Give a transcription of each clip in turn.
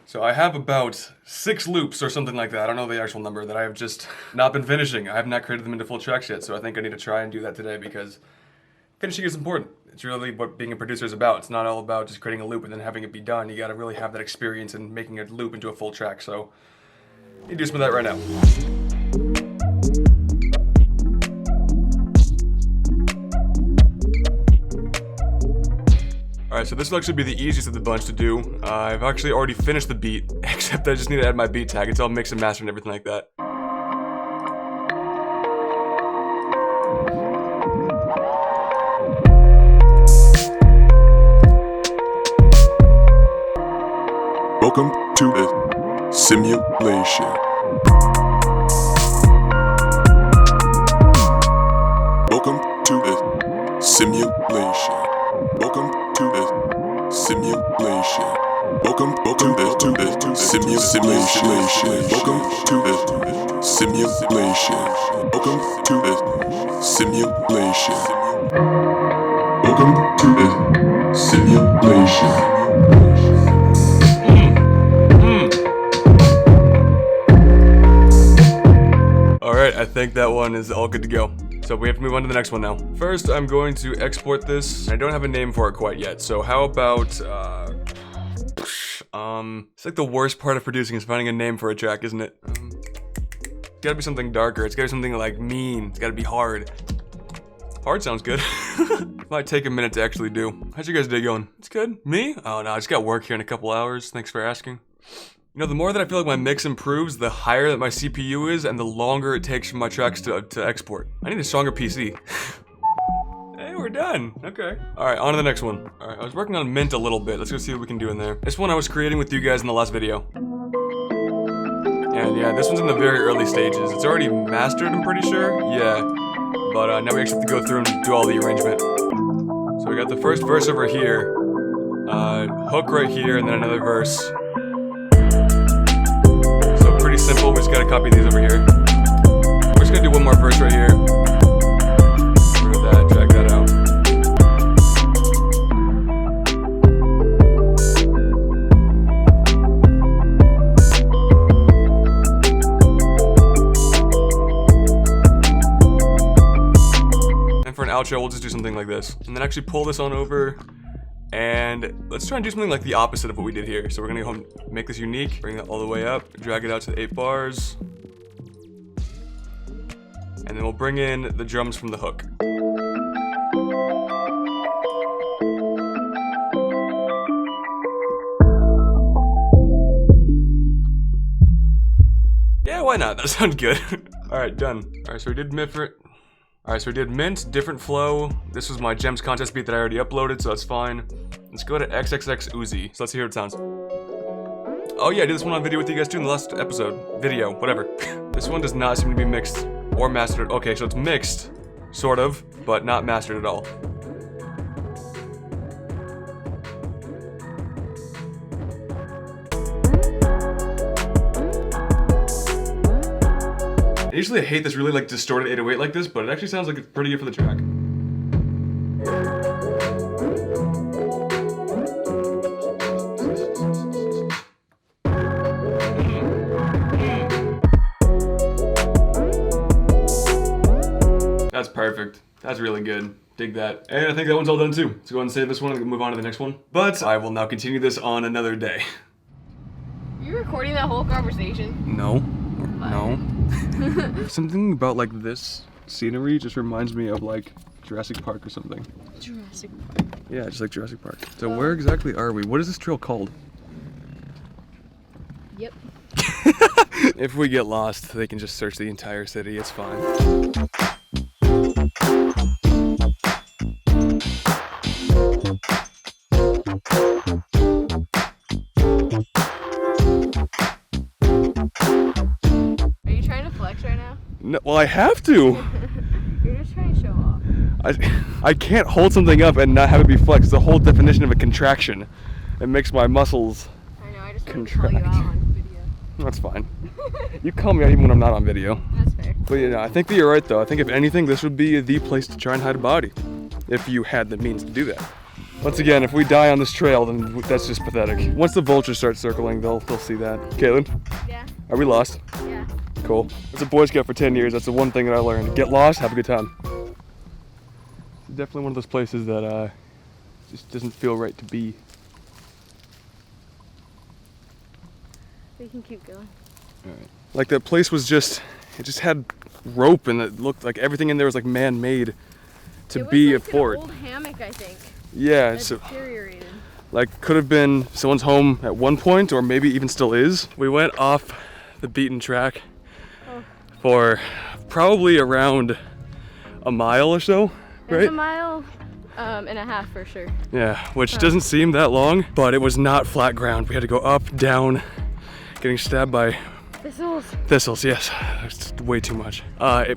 So I have about 6 loops or something like that. I don't know the actual number that I have just not been finishing. I have not created them into full tracks yet, so I think I need to try and do that today because finishing is important. It's really what being a producer is about. It's not all about just creating a loop and then having it be done. You gotta really have that experience in making a loop into a full track, so I need to do some of that right now. Alright, so this will actually be the easiest of the bunch to do. I've actually already finished the beat, except I just need to add my beat tag. It's all mixed and mastered and everything like that. Welcome to the simulation. Welcome to the simulation. Welcome to the simulation. Welcome to the simulation. Welcome to the simulation. Welcome to the simulation. Welcome to the simulation. Alright, I think that one is all good to go. So we have to move on to the next one now. First, I'm going to export this. I don't have a name for it quite yet, so how about, it's like the worst part of producing is finding a name for a track, isn't it? It's gotta be something darker. It's gotta be something like mean. It's gotta be hard. Hard sounds good. Might take a minute to actually do. How's your guys' day going? It's good. Me? Oh no, I just got work here in a couple hours. Thanks for asking. You know, the more that I feel like my mix improves, the higher that my CPU is, and the longer it takes for my tracks to export. I need a stronger PC. Hey, we're done. Okay. Alright, on to the next one. Alright, I was working on Mint a little bit. Let's go see what we can do in there. This one I was creating with you guys in the last video. And yeah, this one's in the very early stages. It's already mastered, I'm pretty sure. Yeah. But now we actually have to go through and do all the arrangement. So we got the first verse over here. Hook right here, and then another verse. Pretty simple, we just gotta copy these over here. We're just gonna do one more verse right here. Rid of that, drag that out. And for an outro, we'll just do something like this. And then actually pull this on over. And let's try and do something like the opposite of what we did here. So we're gonna go home, make this unique, bring that all the way up, drag it out to the 8 bars. And then we'll bring in the drums from the hook. Yeah, why not? That sounds good. Alright, done. Alright, so we did Mint, different flow. This was my Gems contest beat that I already uploaded, so that's fine. Let's go to XXX Uzi. So let's hear how it sounds. Oh yeah, I did this one on video with you guys too in the last episode. Video, whatever. This one does not seem to be mixed or mastered. Okay, so it's mixed, sort of, but not mastered at all. Usually I hate this really like distorted 808 like this, but it actually sounds like it's pretty good for the track. That's perfect. That's really good. Dig that. And I think that one's all done too. Let's go ahead and save this one and move on to the next one. But I will now continue this on another day. You recording that whole conversation? No. No. Something about like this scenery just reminds me of like Jurassic Park or something. Jurassic Park. Yeah, just like Jurassic Park. So where exactly are we? What is this trail called? Yep. If we get lost, they can just search the entire city. It's fine. No, well, I have to. You're just trying to show off. I can't hold something up and not have it be flexed. It's the whole definition of a contraction. It makes my muscles I know, I just want to contract. call you out on video. That's fine. You call me out even when I'm not on video. That's fair. But you know, I think that you're right though. I think if anything, this would be the place to try and hide a body. If you had the means to do that. Once again, if we die on this trail, then that's just pathetic. Once the vultures start circling, they'll see that. Caitlin, Yeah. are we lost? Yeah. Cool. As a Boy Scout for 10 years, that's the one thing that I learned. Get lost, have a good time. It's definitely one of those places that just doesn't feel right to be. We can keep going. Like that place was just, it just had rope and it looked like everything in there was like man-made to It was be like a fort. An old hammock, I think. Yeah, That's so deteriorated. like could have been someone's home at one point or maybe even still is. We went off the beaten track for probably around a mile or so, right? It's a mile and a half for sure. Yeah, which doesn't seem that long, but it was not flat ground. We had to go up, down, getting stabbed by Thistles. thistles, yes. It's way too much.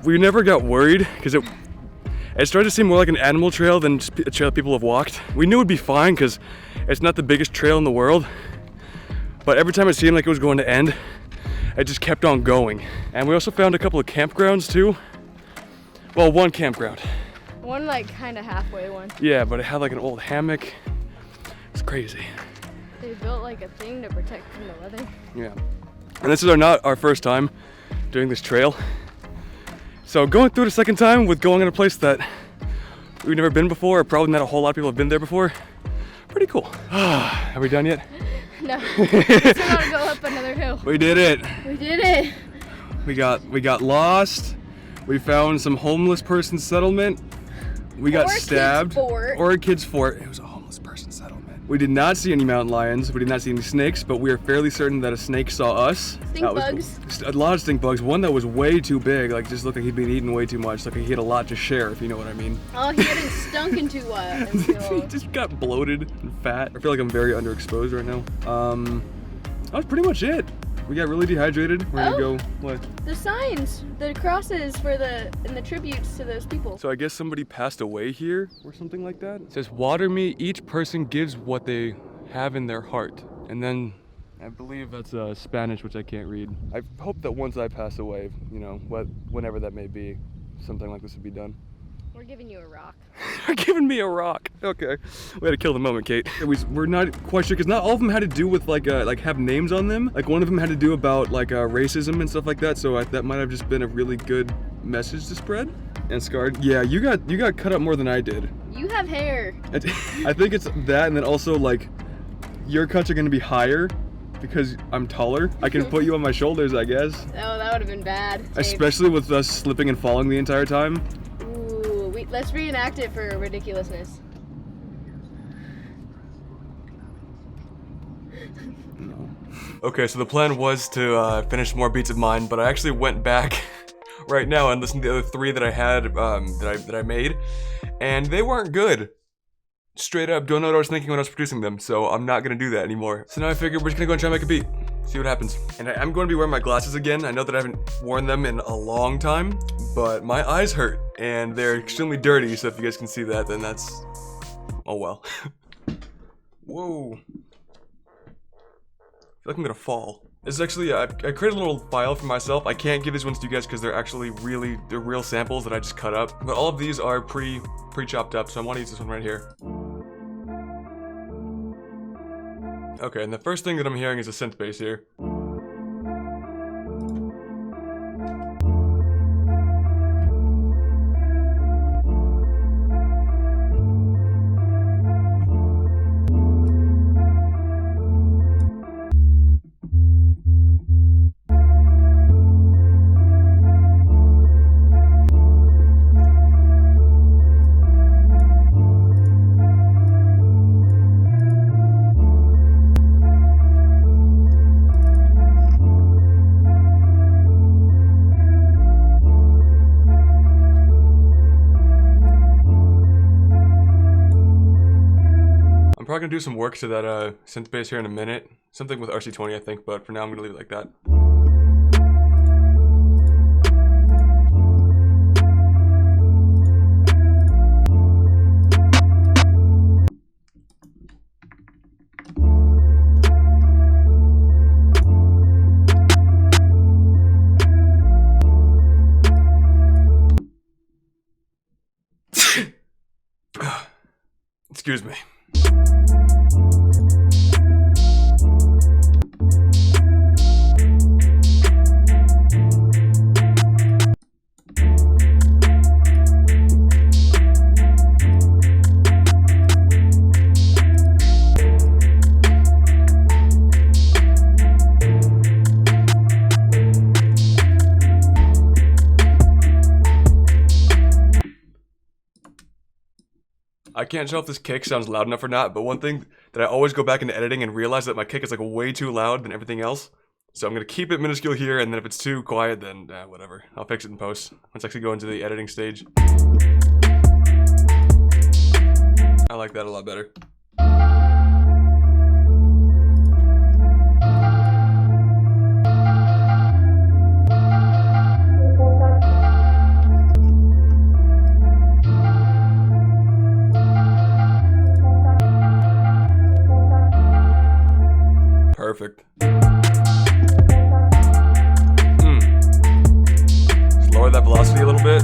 We never got worried because it started to seem more like an animal trail than just a trail people have walked. We knew it'd be fine because it's not the biggest trail in the world, but every time it seemed like it was going to end, it just kept on going. And we also found a couple of campgrounds too. Well, one campground. One like kind of halfway one. Yeah, but it had like an old hammock. It's crazy. They built like a thing to protect from the weather. Yeah. And this is not our first time doing this trail. So going through it a second time with going in a place that we've never been before, or probably not a whole lot of people have been there before, pretty cool. Are we done yet? No, we still gotta go up another hill. We did it. We did it. We got lost. We found some homeless person settlement. We got Or a kid's stabbed. fort. Or a kid's fort. It was a homeless person settlement. We did not see any mountain lions. We did not see any snakes, but we are fairly certain that a snake saw us. Stink That was bugs. cool. A lot of stink bugs. One that was way too big, like just looked like he'd been eating way too much. Like he had a lot to share, if you know what I mean. Oh, he hadn't stunk into He just got bloated and fat. I feel like I'm very underexposed right now. That was pretty much it. We got really dehydrated. We're gonna go, what? the signs, the crosses for and the tributes to those people. So I guess somebody passed away here or something like that. It says, water me, each person gives what they have in their heart. And then I believe that's Spanish, which I can't read. I hope that once I pass away, you know, whenever that may be, something like this would be done. We're giving you a rock. You're giving me a rock. Okay. We had to kill the moment, Kate. We're not quite sure, because not all of them had to do with like have names on them. Like one of them had to do about like racism and stuff like that. So that might have just been a really good message to spread. And scarred. Yeah, you got cut up more than I did. You have hair. I think it's that, and then also like your cuts are gonna be higher because I'm taller. I can put you on my shoulders, I guess. Oh, that would have been bad. Dave. Especially with us slipping and falling the entire time. Ooh, let's reenact it for ridiculousness. Okay, so the plan was to finish more beats of mine, but I actually went back right now and listened to the other 3 that I had that I made, and they weren't good. Straight up, don't know what I was thinking when I was producing them, so I'm not gonna do that anymore. So now I figured we're just gonna go and try and make a beat, see what happens. And I'm going to be wearing my glasses again. I know that I haven't worn them in a long time, but my eyes hurt and they're extremely dirty. So if you guys can see that, then that's, oh well. Whoa. I feel like I'm gonna fall. This is actually, I created a little file for myself. I can't give these ones to you guys because they're actually they're real samples that I just cut up. But all of these are pre-chopped up, so I want to use this one right here. Okay, and the first thing that I'm hearing is a synth bass here. I'm probably gonna do some work to that synth bass here in a minute. Something with RC20, I think, but for now I'm gonna leave it like that. Excuse me. can't tell if this kick sounds loud enough or not, but one thing that I always go back into editing and realize that my kick is like way too loud than everything else. So I'm gonna keep it minuscule here, and then if it's too quiet, then whatever. I'll fix it in post. Let's actually go into the editing stage. I like that a lot better. Perfect. Just lower that velocity a little bit.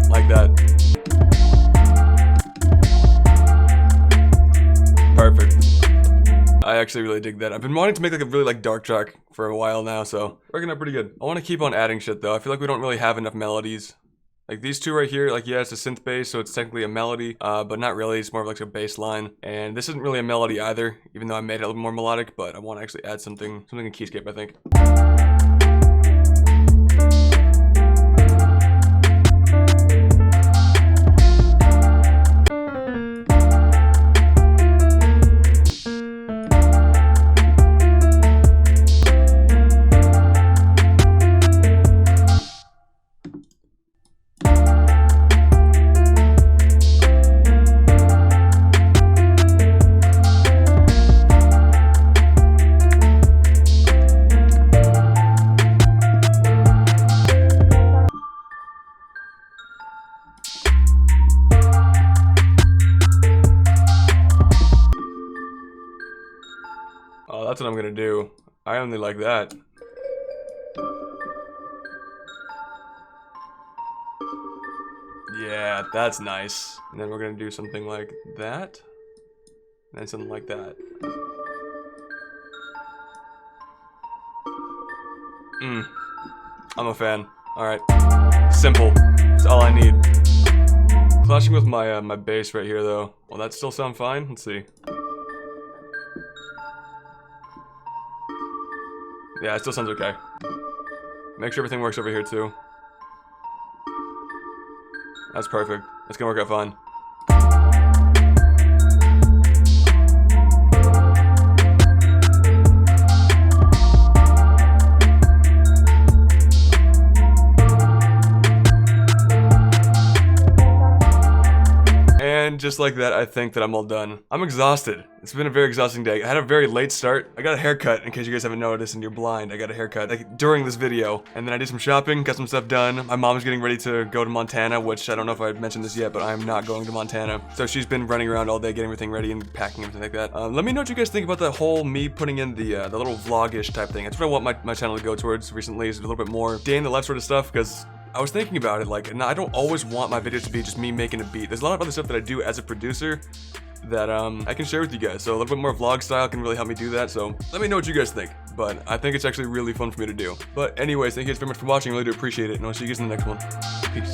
Like that. Perfect. I actually really dig that. I've been wanting to make like a really dark track for a while now, so working out pretty good. I want to keep on adding shit though. I feel like we don't really have enough melodies. Like these two right here, like yeah, it's a synth bass, so it's technically a melody, but not really. It's more of like a bass line. And this isn't really a melody either, even though I made it a little more melodic, but I want to actually add something in Keyscape, I think. Oh, that's what I'm gonna do. I only like that. Yeah, that's nice. And then we're gonna do something like that. And then something like that. I'm a fan. Alright. Simple. That's all I need. Clashing with my my bass right here though. Will that still sound fine? Let's see. Yeah, it still sounds okay. Make sure everything works over here too. That's perfect. It's gonna work out fine. And just like that, I think that I'm all done. I'm exhausted. It's been a very exhausting day. I had a very late start. I got a haircut, in case you guys haven't noticed and you're blind. I got a haircut like during this video. And then I did some shopping, got some stuff done. My mom's getting ready to go to Montana, which I don't know if I mentioned this yet, but I'm not going to Montana. So she's been running around all day getting everything ready and packing everything like that. Let me know what you guys think about the whole me putting in the little vlog-ish type thing. That's what I want my channel to go towards recently, is a little bit more day in the life sort of stuff, because I was thinking about it, like, and I don't always want my videos to be just me making a beat. There's a lot of other stuff that I do as a producer that I can share with you guys. So a little bit more vlog style can really help me do that. So let me know what you guys think. But I think it's actually really fun for me to do. But anyways, thank you guys very much for watching. I really do appreciate it. And I'll see you guys in the next one. Peace.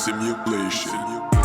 Simulation.